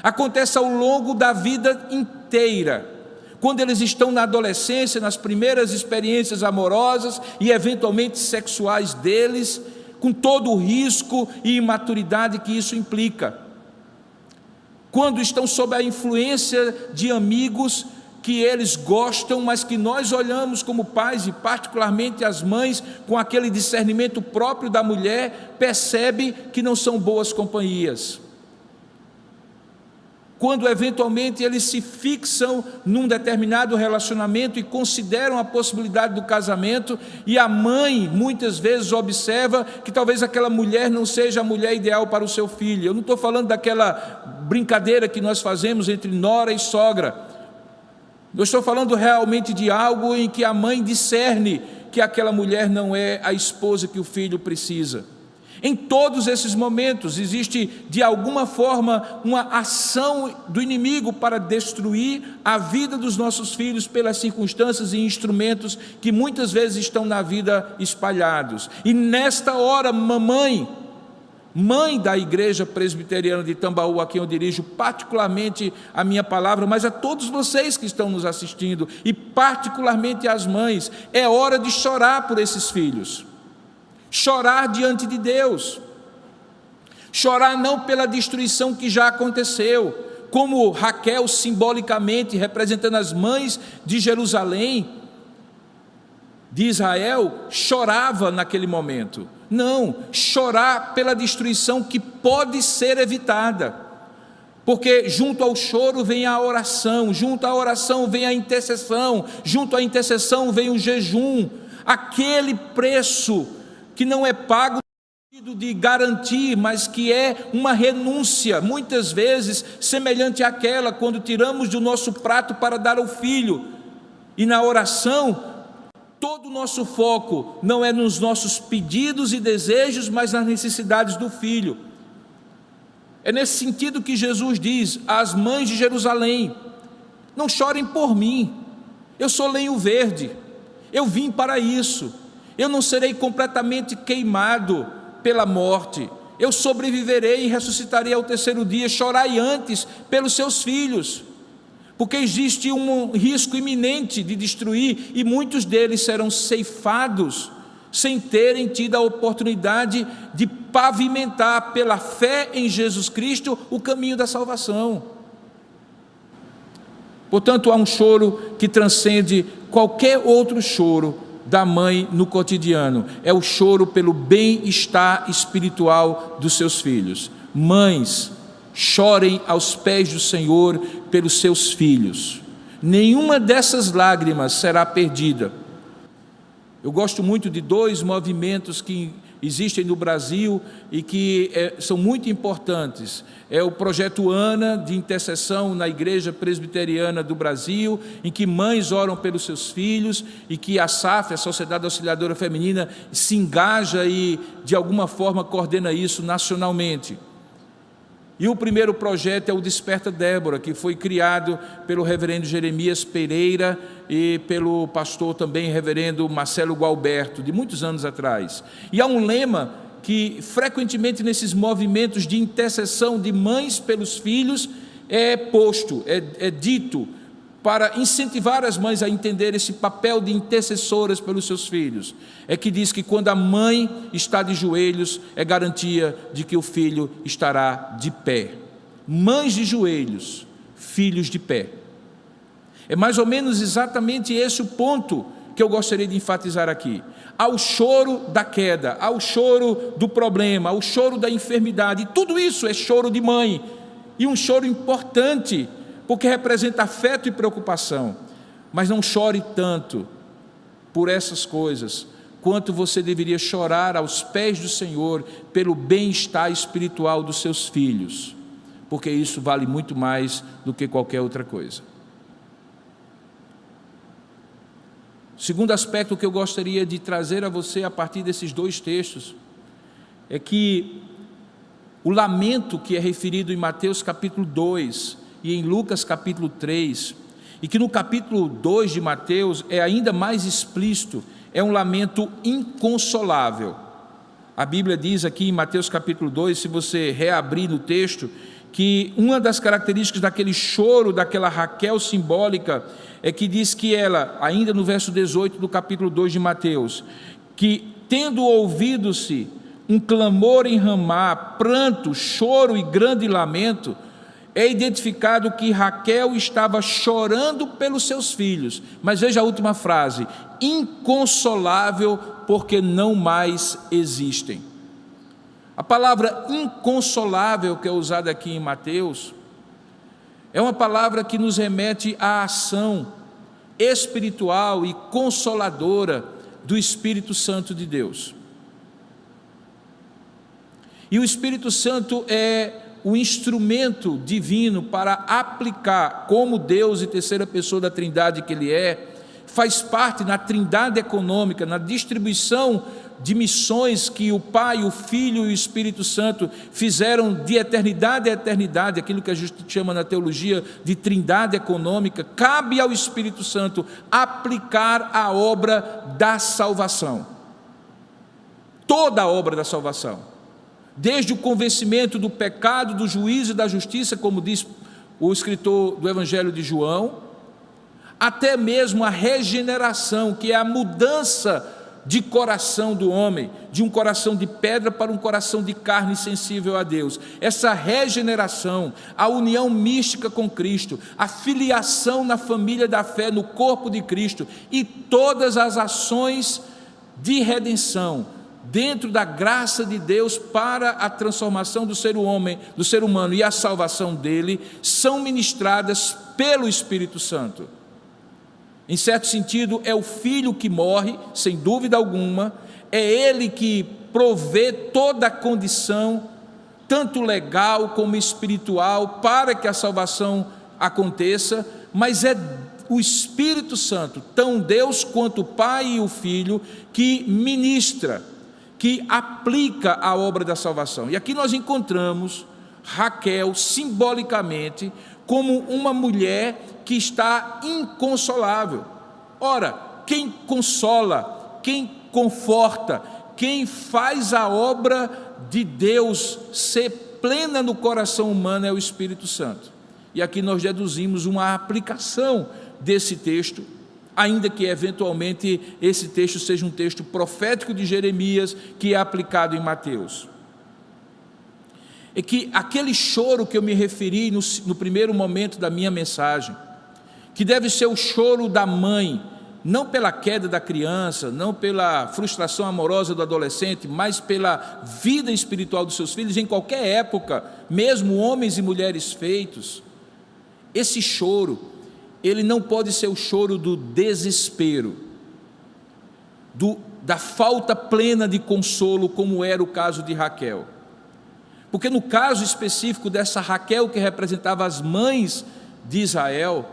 acontece ao longo da vida inteira, quando eles estão na adolescência, nas primeiras experiências amorosas e eventualmente sexuais deles, com todo o risco e imaturidade que isso implica. Quando estão sob a influência de amigos que eles gostam, mas que nós olhamos como pais, e particularmente as mães, com aquele discernimento próprio da mulher, percebe que não são boas companhias. Quando eventualmente eles se fixam num determinado relacionamento e consideram a possibilidade do casamento, e a mãe muitas vezes observa que talvez aquela mulher não seja a mulher ideal para o seu filho. Eu não estou falando daquela brincadeira que nós fazemos entre nora e sogra. Eu estou falando realmente de algo em que a mãe discerne que aquela mulher não é a esposa que o filho precisa. Em todos esses momentos existe de alguma forma uma ação do inimigo para destruir a vida dos nossos filhos pelas circunstâncias e instrumentos que muitas vezes estão na vida espalhados. E nesta hora, mamãe, mãe da Igreja Presbiteriana de Tambaú, a quem eu dirijo particularmente a minha palavra, mas a todos vocês que estão nos assistindo, e particularmente às mães, é hora de chorar por esses filhos, chorar diante de Deus, chorar não pela destruição que já aconteceu, como Raquel, simbolicamente representando as mães de Jerusalém, de Israel, chorava naquele momento. Não, chorar pela destruição que pode ser evitada, porque junto ao choro vem a oração, junto à oração vem a intercessão, junto à intercessão vem o jejum, aquele preço que não é pago no sentido de garantir, mas que é uma renúncia, muitas vezes semelhante àquela quando tiramos do nosso prato para dar ao filho, e na oração todo o nosso foco não é nos nossos pedidos e desejos, mas nas necessidades do filho. É nesse sentido que Jesus diz às mães de Jerusalém: não chorem por mim, eu sou lenho verde, eu vim para isso, eu não serei completamente queimado pela morte, eu sobreviverei e ressuscitarei ao terceiro dia. Chorai antes pelos seus filhos, porque existe um risco iminente de destruir, e muitos deles serão ceifados sem terem tido a oportunidade de pavimentar pela fé em Jesus Cristo o caminho da salvação. Portanto, há um choro que transcende qualquer outro choro da mãe no cotidiano, é o choro pelo bem-estar espiritual dos seus filhos. Mães, chorem aos pés do Senhor pelos seus filhos, nenhuma dessas lágrimas será perdida. Eu gosto muito de dois movimentos que existem no Brasil e que são muito importantes. É o Projeto Ana, de intercessão na Igreja Presbiteriana do Brasil, em que mães oram pelos seus filhos, e que a SAF, a Sociedade Auxiliadora Feminina, se engaja e de alguma forma coordena isso nacionalmente. E o primeiro projeto é o Desperta Débora, que foi criado pelo reverendo Jeremias Pereira e pelo pastor também reverendo Marcelo Gualberto, de muitos anos atrás. E há um lema que frequentemente nesses movimentos de intercessão de mães pelos filhos é posto, é dito, para incentivar as mães a entender esse papel de intercessoras pelos seus filhos. É que diz que quando a mãe está de joelhos, é garantia de que o filho estará de pé. Mães de joelhos, filhos de pé. É mais ou menos exatamente esse o ponto que eu gostaria de enfatizar aqui. Ao choro da queda, ao choro do problema, ao choro da enfermidade, tudo isso é choro de mãe, e um choro importante, porque representa afeto e preocupação. Mas não chore tanto por essas coisas, quanto você deveria chorar aos pés do Senhor pelo bem-estar espiritual dos seus filhos, porque isso vale muito mais do que qualquer outra coisa. O segundo aspecto que eu gostaria de trazer a você a partir desses dois textos é que o lamento que é referido em Mateus capítulo 2 e em Lucas capítulo 3, e que no capítulo 2 de Mateus é ainda mais explícito, é um lamento inconsolável. A Bíblia diz aqui em Mateus capítulo 2, se você reabrir no texto, que uma das características daquele choro, daquela Raquel simbólica, é que diz que ela, ainda no verso 18 do capítulo 2 de Mateus, que tendo ouvido-se um clamor em Ramá, pranto, choro e grande lamento, é identificado que Raquel estava chorando pelos seus filhos. Mas veja a última frase: inconsolável, porque não mais existem. A palavra inconsolável que é usada aqui em Mateus é uma palavra que nos remete à ação espiritual e consoladora do Espírito Santo de Deus. E o Espírito Santo é o instrumento divino para aplicar, como Deus e terceira pessoa da Trindade que Ele é, faz parte na trindade econômica, na distribuição de missões que o Pai, o Filho e o Espírito Santo fizeram de eternidade a eternidade, aquilo que a gente chama na teologia de trindade econômica. Cabe ao Espírito Santo aplicar a obra da salvação, toda a obra da salvação. desde o convencimento do pecado, do juízo e da justiça, como diz o escritor do Evangelho de João, até mesmo a regeneração, que é a mudança de coração do homem, de um coração de pedra para um coração de carne sensível a Deus. Essa regeneração, a união mística com Cristo, a filiação na família da fé, no corpo de Cristo, e todas as ações de redenção dentro da graça de Deus para a transformação do ser humano e a salvação dele, são ministradas pelo Espírito Santo. Em certo sentido, é o Filho que morre, sem dúvida alguma, é Ele que provê toda a condição, tanto legal como espiritual, para que a salvação aconteça, mas é o Espírito Santo, tão Deus quanto o Pai e o Filho, que ministra, que aplica a obra da salvação. E aqui nós encontramos Raquel, simbolicamente, como uma mulher que está inconsolável. Ora, quem consola, quem conforta, quem faz a obra de Deus ser plena no coração humano é o Espírito Santo. E aqui nós deduzimos uma aplicação desse texto, ainda que eventualmente esse texto seja um texto profético de Jeremias, que é aplicado em Mateus. É que aquele choro que eu me referi no primeiro momento da minha mensagem, que deve ser o choro da mãe, não pela queda da criança, não pela frustração amorosa do adolescente, mas pela vida espiritual dos seus filhos, em qualquer época, mesmo homens e mulheres feitos, esse choro, ele não pode ser o choro do desespero, da falta plena de consolo, como era o caso de Raquel. Porque no caso específico dessa Raquel, que representava as mães de Israel,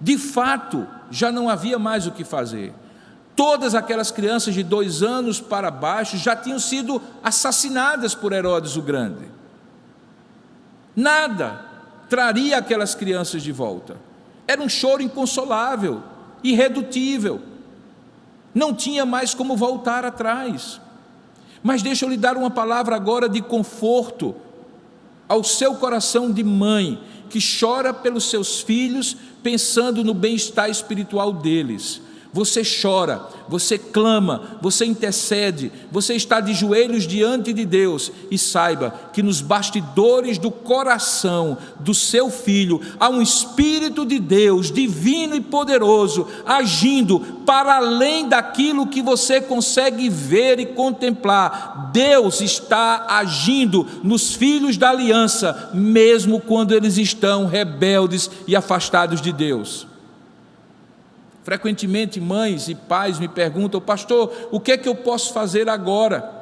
de fato, já não havia mais o que fazer. Todas aquelas crianças de 2 anos para baixo já tinham sido assassinadas por Herodes o Grande. Nada traria aquelas crianças de volta. Era um choro inconsolável, irredutível. Não tinha mais como voltar atrás. Mas deixa eu lhe dar uma palavra agora de conforto ao seu coração de mãe, que chora pelos seus filhos, pensando no bem-estar espiritual deles. Você chora, você clama, você intercede, você está de joelhos diante de Deus, e saiba que nos bastidores do coração do seu filho há um Espírito de Deus, divino e poderoso, agindo para além daquilo que você consegue ver e contemplar. Deus está agindo nos filhos da aliança, mesmo quando eles estão rebeldes e afastados de Deus. Frequentemente mães e pais me perguntam: pastor, o que é que eu posso fazer agora?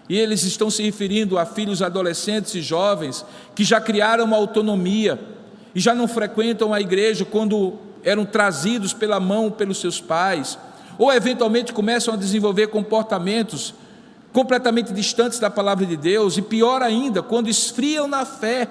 E eles estão se referindo a filhos adolescentes e jovens que já criaram uma autonomia e já não frequentam a igreja quando eram trazidos pela mão pelos seus pais, ou eventualmente começam a desenvolver comportamentos completamente distantes da palavra de Deus, e pior ainda, quando esfriam na fé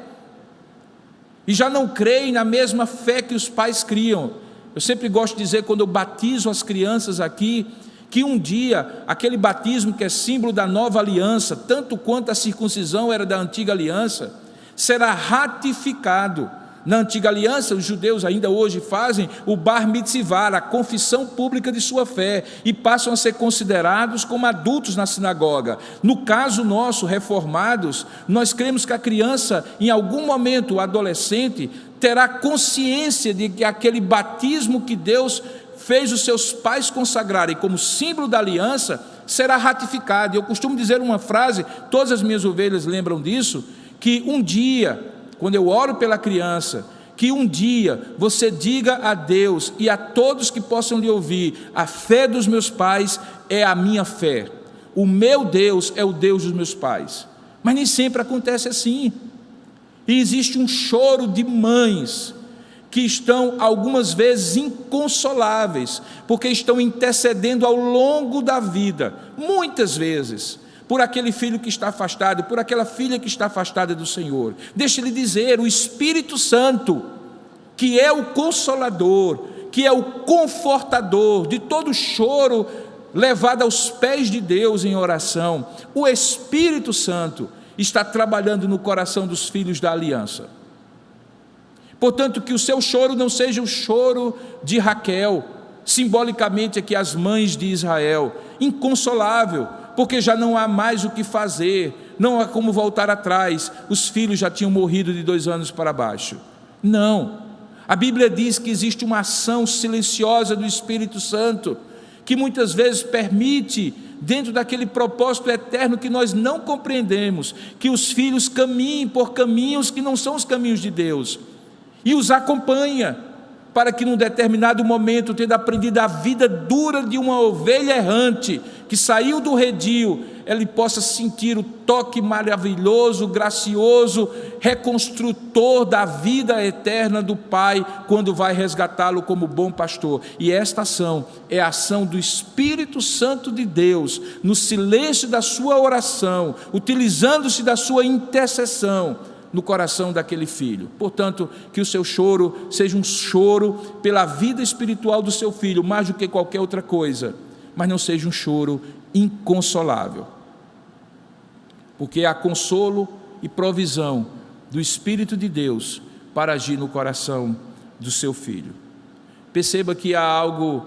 e já não creem na mesma fé que os pais criam. Eu sempre gosto de dizer, quando eu batizo as crianças aqui, que um dia, aquele batismo que é símbolo da nova aliança, tanto quanto a circuncisão era da antiga aliança, será ratificado. Na antiga aliança, os judeus ainda hoje fazem o bar mitzvah, a confissão pública de sua fé, e passam a ser considerados como adultos na sinagoga. No caso nosso, reformados, nós cremos que a criança, em algum momento, o adolescente, terá consciência de que aquele batismo que Deus fez os seus pais consagrarem como símbolo da aliança, será ratificado. Eu costumo dizer uma frase, todas as minhas ovelhas lembram disso, que um dia, quando eu oro pela criança, que um dia você diga a Deus e a todos que possam lhe ouvir: a fé dos meus pais é a minha fé, o meu Deus é o Deus dos meus pais. Mas nem sempre acontece assim, e existe um choro de mães que estão algumas vezes inconsoláveis, porque estão intercedendo ao longo da vida, muitas vezes, por aquele filho que está afastado, por aquela filha que está afastada do Senhor. Deixa-lhe dizer, o Espírito Santo, que é o consolador, que é o confortador de todo choro levada aos pés de Deus em oração, o Espírito Santo está trabalhando no coração dos filhos da aliança. Portanto, que o seu choro não seja o choro de Raquel, simbolicamente aqui as mães de Israel, inconsolável, porque já não há mais o que fazer, não há como voltar atrás, os filhos já tinham morrido de 2 anos para baixo. Não, a Bíblia diz que existe uma ação silenciosa do Espírito Santo, que muitas vezes permite, dentro daquele propósito eterno que nós não compreendemos, que os filhos caminhem por caminhos que não são os caminhos de Deus, e os acompanha, para que num determinado momento, tendo aprendido a vida dura de uma ovelha errante, que saiu do redil, ele possa sentir o toque maravilhoso, gracioso, reconstrutor da vida eterna do Pai, quando vai resgatá-lo como bom pastor. E esta ação é a ação do Espírito Santo de Deus, no silêncio da sua oração, utilizando-se da sua intercessão, no coração daquele filho. Portanto, que o seu choro seja um choro pela vida espiritual do seu filho, mais do que qualquer outra coisa, mas não seja um choro inconsolável, porque há consolo e provisão do Espírito de Deus para agir no coração do seu filho. Perceba que há algo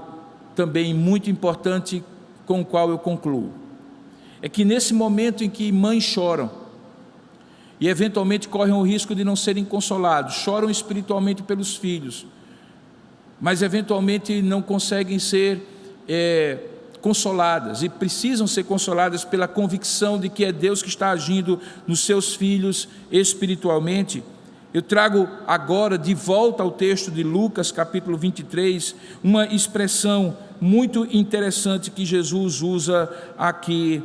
também muito importante com o qual eu concluo, é que nesse momento em que mães choram, e eventualmente correm o risco de não serem consolados, choram espiritualmente pelos filhos, mas eventualmente não conseguem ser consoladas, e precisam ser consoladas pela convicção de que é Deus que está agindo nos seus filhos espiritualmente. Eu trago agora de volta ao texto de Lucas capítulo 23, uma expressão muito interessante que Jesus usa aqui,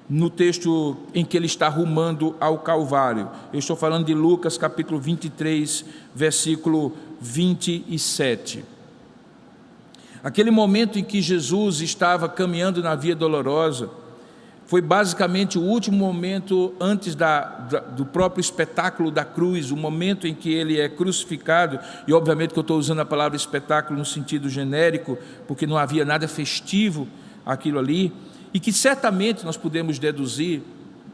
no texto em que ele está rumando ao Calvário. Eu estou falando de Lucas capítulo 23, versículo 27. Aquele momento em que Jesus estava caminhando na Via Dolorosa, foi basicamente o último momento antes do próprio espetáculo da cruz, o momento em que ele é crucificado, e obviamente que eu estou usando a palavra espetáculo no sentido genérico, porque não havia nada festivo aquilo ali, e que certamente nós podemos deduzir,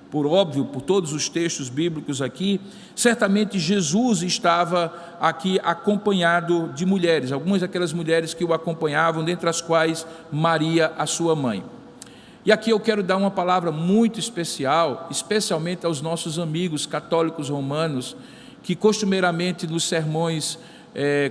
por óbvio, por todos os textos bíblicos aqui, certamente Jesus estava aqui acompanhado de mulheres, algumas daquelas mulheres que o acompanhavam, dentre as quais Maria, a sua mãe. E aqui eu quero dar uma palavra muito especial, especialmente aos nossos amigos católicos romanos, que costumeiramente nos sermões,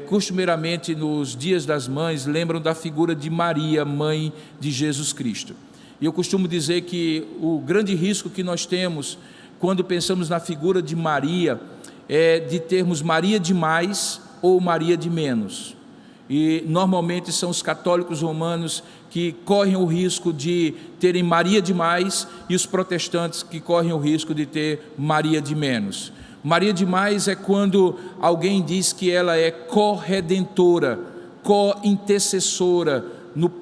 costumeiramente nos dias das mães, lembram da figura de Maria, mãe de Jesus Cristo. E eu costumo dizer que o grande risco que nós temos quando pensamos na figura de Maria é de termos Maria de mais ou Maria de menos. E normalmente são os católicos romanos que correm o risco de terem Maria de mais e os protestantes que correm o risco de ter Maria de menos. Maria de mais é quando alguém diz que ela é co-redentora, co-intercessora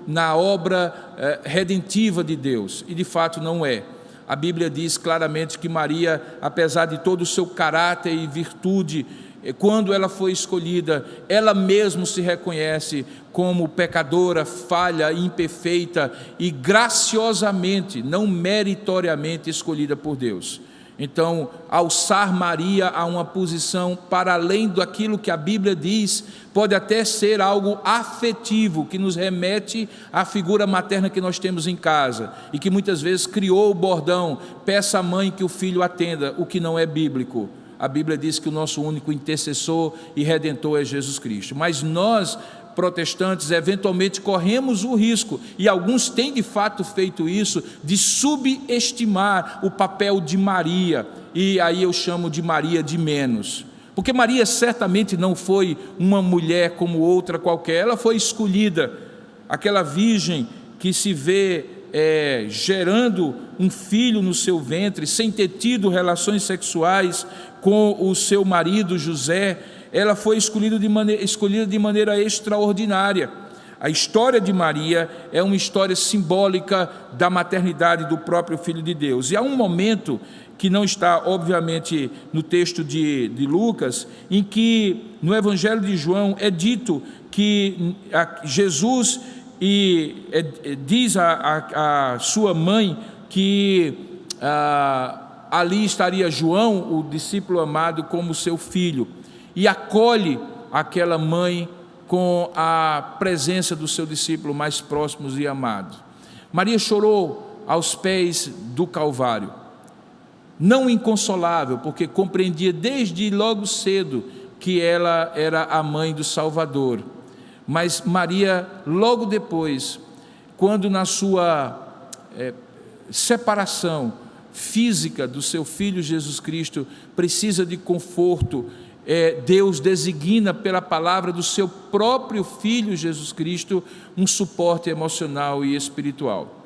na obra redentiva de Deus, e de fato não é. A Bíblia diz claramente que Maria, apesar de todo o seu caráter e virtude, quando ela foi escolhida, ela mesma se reconhece como pecadora, falha, imperfeita e graciosamente, não meritoriamente escolhida por Deus. Então, alçar Maria a uma posição para além daquilo que a Bíblia diz, pode até ser algo afetivo, que nos remete à figura materna que nós temos em casa, e que muitas vezes criou o bordão, peça à mãe que o filho atenda, o que não é bíblico. A Bíblia diz que o nosso único intercessor e redentor é Jesus Cristo. Mas nós, protestantes, eventualmente corremos o risco, e alguns têm de fato feito isso, de subestimar o papel de Maria, e aí eu chamo de Maria de menos, porque Maria certamente não foi uma mulher como outra qualquer, ela foi escolhida, aquela virgem que se vê gerando um filho no seu ventre, sem ter tido relações sexuais com o seu marido José, ela foi escolhida de maneira extraordinária. A história de Maria é uma história simbólica da maternidade do próprio Filho de Deus. E há um momento que não está, obviamente, no texto de Lucas, em que no Evangelho de João é dito que Jesus e diz a sua mãe que ali estaria João, o discípulo amado, como seu filho, e acolhe aquela mãe com a presença do seu discípulo mais próximo e amado. Maria chorou aos pés do Calvário, não inconsolável, porque compreendia desde logo cedo que ela era a mãe do Salvador. Mas Maria, logo depois, quando na sua separação física do seu filho Jesus Cristo, precisa de conforto, Deus designa pela palavra do seu próprio filho Jesus Cristo um suporte emocional e espiritual.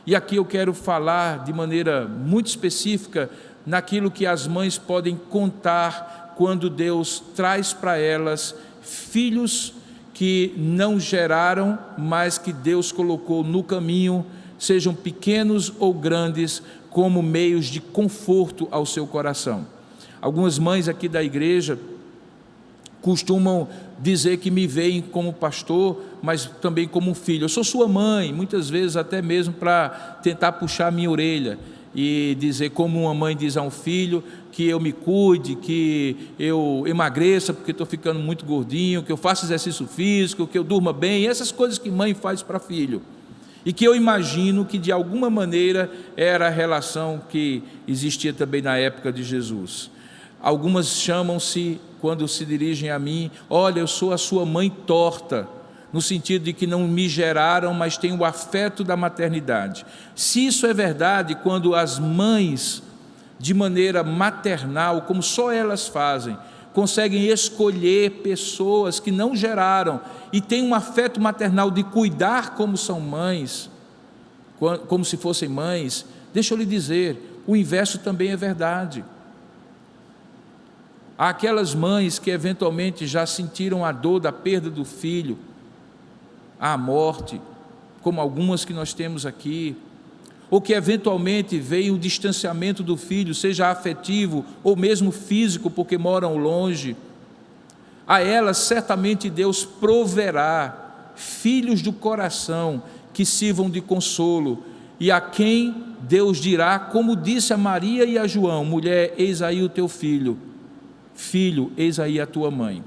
E aqui eu quero falar de maneira muito específica naquilo que as mães podem contar quando Deus traz para elas filhos que não geraram, mas que Deus colocou no caminho, sejam pequenos ou grandes, como meios de conforto ao seu coração. Algumas mães aqui da igreja costumam dizer que me veem como pastor, mas também como um filho. Eu sou sua mãe, muitas vezes até mesmo para tentar puxar a minha orelha e dizer, como uma mãe diz a um filho, que eu me cuide, que eu emagreça porque estou ficando muito gordinho, que eu faça exercício físico, que eu durma bem, essas coisas que mãe faz para filho. E que eu imagino que de alguma maneira era a relação que existia também na época de Jesus. Algumas chamam-se, quando se dirigem a mim, olha, eu sou a sua mãe torta, no sentido de que não me geraram, mas têm o afeto da maternidade. Se isso é verdade, quando as mães, de maneira maternal, como só elas fazem, conseguem escolher pessoas que não geraram e têm um afeto maternal de cuidar como são mães, como se fossem mães, deixa eu lhe dizer, o inverso também é verdade. Há aquelas mães que eventualmente já sentiram a dor da perda do filho, a morte, como algumas que nós temos aqui, ou que eventualmente veem o distanciamento do filho, seja afetivo ou mesmo físico, porque moram longe. A elas certamente Deus proverá filhos do coração que sirvam de consolo, e a quem Deus dirá, como disse a Maria e a João, mulher, eis aí o teu filho, filho, eis aí a tua mãe.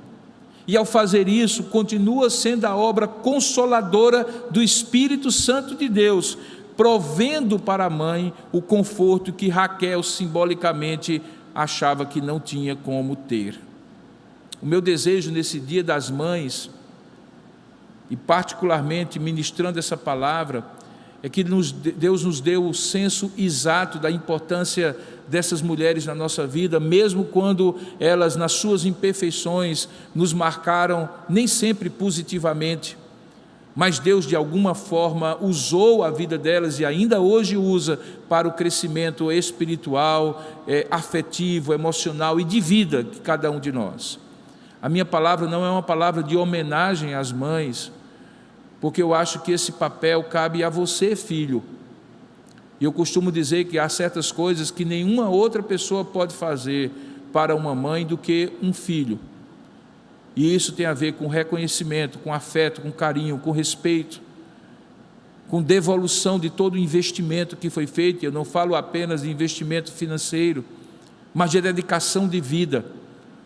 E ao fazer isso, continua sendo a obra consoladora do Espírito Santo de Deus, provendo para a mãe o conforto que Raquel simbolicamente achava que não tinha como ter. O meu desejo nesse Dia das Mães, e particularmente ministrando essa palavra, é que Deus nos deu o senso exato da importância dessas mulheres na nossa vida, mesmo quando elas, nas suas imperfeições, nos marcaram nem sempre positivamente, mas Deus de alguma forma usou a vida delas e ainda hoje usa para o crescimento espiritual, afetivo, emocional e de vida de cada um de nós. A minha palavra não é uma palavra de homenagem às mães, porque eu acho que esse papel cabe a você, filho. E eu costumo dizer que há certas coisas que nenhuma outra pessoa pode fazer para uma mãe do que um filho. E isso tem a ver com reconhecimento, com afeto, com carinho, com respeito, com devolução de todo o investimento que foi feito. Eu não falo apenas de investimento financeiro, mas de dedicação de vida.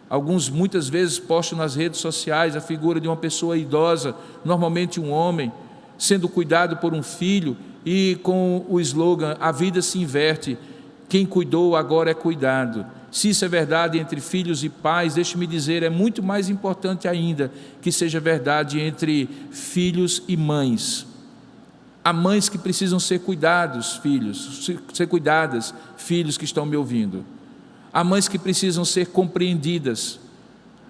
Alguns muitas vezes postam nas redes sociais a figura de uma pessoa idosa, normalmente um homem, sendo cuidado por um filho, e com o slogan, a vida se inverte, quem cuidou agora é cuidado. Se isso é verdade entre filhos e pais, deixe-me dizer, é muito mais importante ainda que seja verdade entre filhos e mães. Há mães que precisam ser cuidados, filhos, ser cuidadas, filhos que estão me ouvindo. Há mães que precisam ser compreendidas.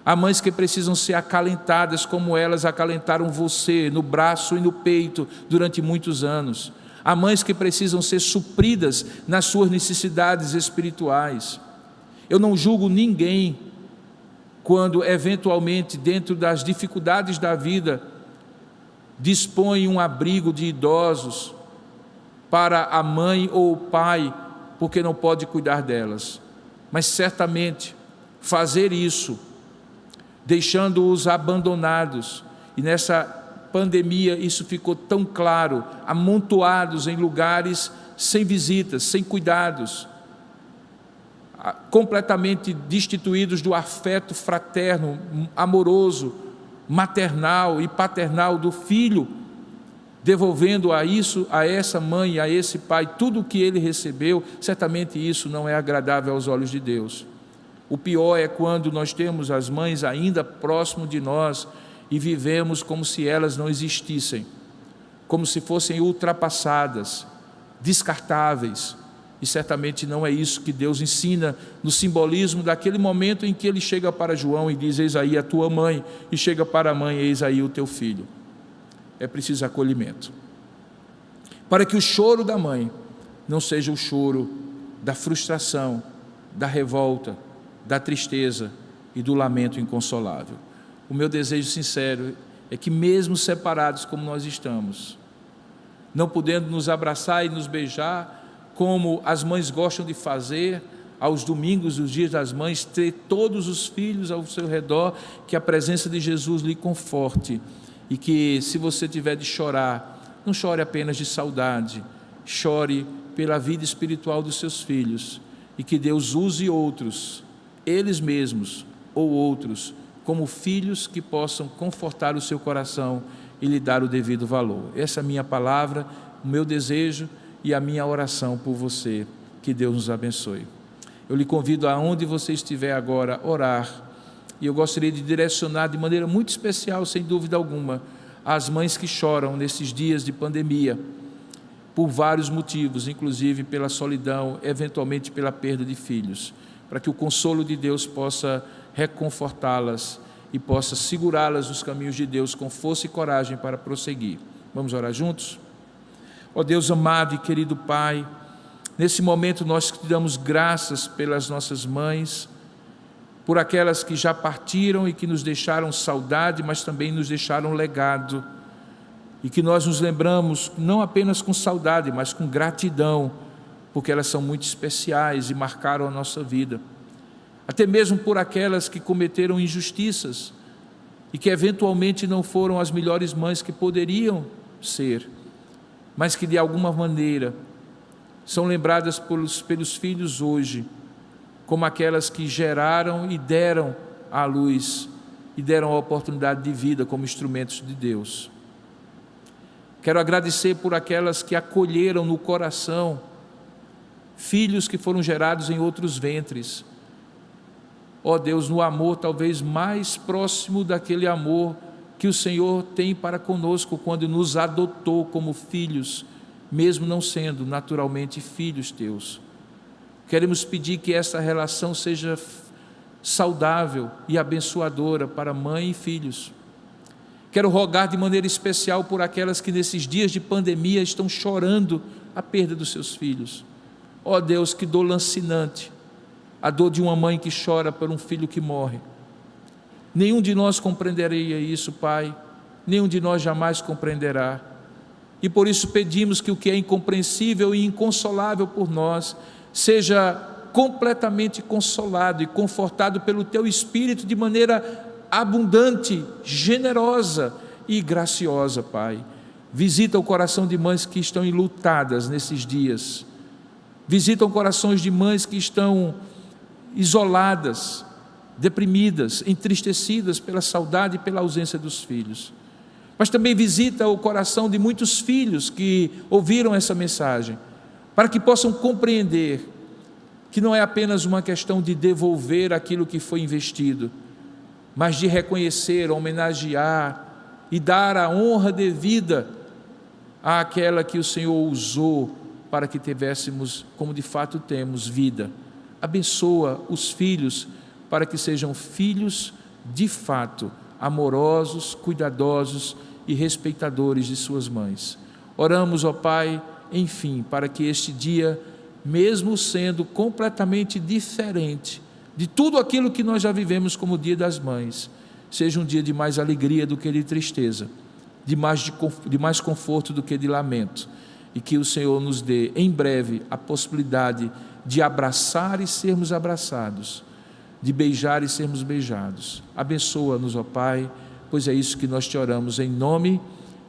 Há mães que precisam ser acalentadas como elas acalentaram você no braço e no peito durante muitos anos. Há mães que precisam ser supridas nas suas necessidades espirituais. Eu não julgo ninguém quando eventualmente dentro das dificuldades da vida dispõe um abrigo de idosos para a mãe ou o pai, porque não pode cuidar delas. Mas certamente fazer isso, deixando-os abandonados, e nessa pandemia isso ficou tão claro, amontoados em lugares sem visitas, sem cuidados, completamente destituídos do afeto fraterno, amoroso, maternal e paternal do filho, devolvendo a essa mãe, a esse pai, tudo o que ele recebeu. Certamente isso não é agradável aos olhos de Deus. O pior é quando nós temos as mães ainda próximo de nós e vivemos como se elas não existissem, como se fossem ultrapassadas, descartáveis. E certamente não é isso que Deus ensina no simbolismo daquele momento em que ele chega para João e diz: eis aí a tua mãe, e chega para a mãe: eis aí o teu filho. É preciso acolhimento, para que o choro da mãe não seja o choro da frustração, da revolta, da tristeza e do lamento inconsolável. O meu desejo sincero é que, mesmo separados como nós estamos, não podendo nos abraçar e nos beijar como as mães gostam de fazer aos domingos, os dias das mães, ter todos os filhos ao seu redor, que a presença de Jesus lhe conforte, e que, se você tiver de chorar, não chore apenas de saudade, chore pela vida espiritual dos seus filhos, e que Deus use outros, eles mesmos ou outros, como filhos que possam confortar o seu coração e lhe dar o devido valor. Essa é a minha palavra, o meu desejo e a minha oração por você. Que Deus nos abençoe. Eu lhe convido, aonde você estiver agora, a orar, e eu gostaria de direcionar de maneira muito especial, sem dúvida alguma, as mães que choram nesses dias de pandemia, por vários motivos, inclusive pela solidão, eventualmente pela perda de filhos, para que o consolo de Deus possa reconfortá-las e possa segurá-las nos caminhos de Deus com força e coragem para prosseguir. Vamos orar juntos? Ó Deus amado e querido Pai, nesse momento nós te damos graças pelas nossas mães, por aquelas que já partiram e que nos deixaram saudade, mas também nos deixaram legado, e que nós nos lembramos não apenas com saudade, mas com gratidão, porque elas são muito especiais e marcaram a nossa vida. Até mesmo por aquelas que cometeram injustiças e que eventualmente não foram as melhores mães que poderiam ser, mas que de alguma maneira são lembradas pelos filhos hoje, como aquelas que geraram e deram à luz, e deram a oportunidade de vida como instrumentos de Deus. Quero agradecer por aquelas que acolheram no coração filhos que foram gerados em outros ventres. Ó Deus, no amor talvez mais próximo daquele amor que o Senhor tem para conosco quando nos adotou como filhos, mesmo não sendo naturalmente filhos teus. Queremos pedir que essa relação seja saudável e abençoadora para mãe e filhos. Quero rogar de maneira especial por aquelas que nesses dias de pandemia estão chorando a perda dos seus filhos. Ó Deus, que dor lancinante, a dor de uma mãe que chora por um filho que morre. Nenhum de nós compreenderia isso, Pai, nenhum de nós jamais compreenderá. E por isso pedimos que o que é incompreensível e inconsolável por nós, seja completamente consolado e confortado pelo Teu Espírito de maneira abundante, generosa e graciosa, Pai. Visita o coração de mães que estão enlutadas nesses dias. Visitam corações de mães que estão isoladas, deprimidas, entristecidas pela saudade e pela ausência dos filhos. Mas também visita o coração de muitos filhos que ouviram essa mensagem, para que possam compreender que não é apenas uma questão de devolver aquilo que foi investido, mas de reconhecer, homenagear e dar a honra devida àquela que o Senhor usou para que tivéssemos, como de fato temos, vida. Abençoa os filhos para que sejam filhos de fato amorosos, cuidadosos e respeitadores de suas mães. Oramos, ó Pai, enfim, para que este dia, mesmo sendo completamente diferente de tudo aquilo que nós já vivemos como o Dia das Mães, seja um dia de mais alegria do que de tristeza, de mais conforto do que de lamento, e que o Senhor nos dê em breve a possibilidade de abraçar e sermos abraçados, de beijar e sermos beijados. Abençoa-nos, ó Pai, pois é isso que nós te oramos em nome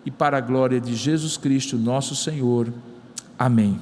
e para a glória de Jesus Cristo, nosso Senhor. Amém.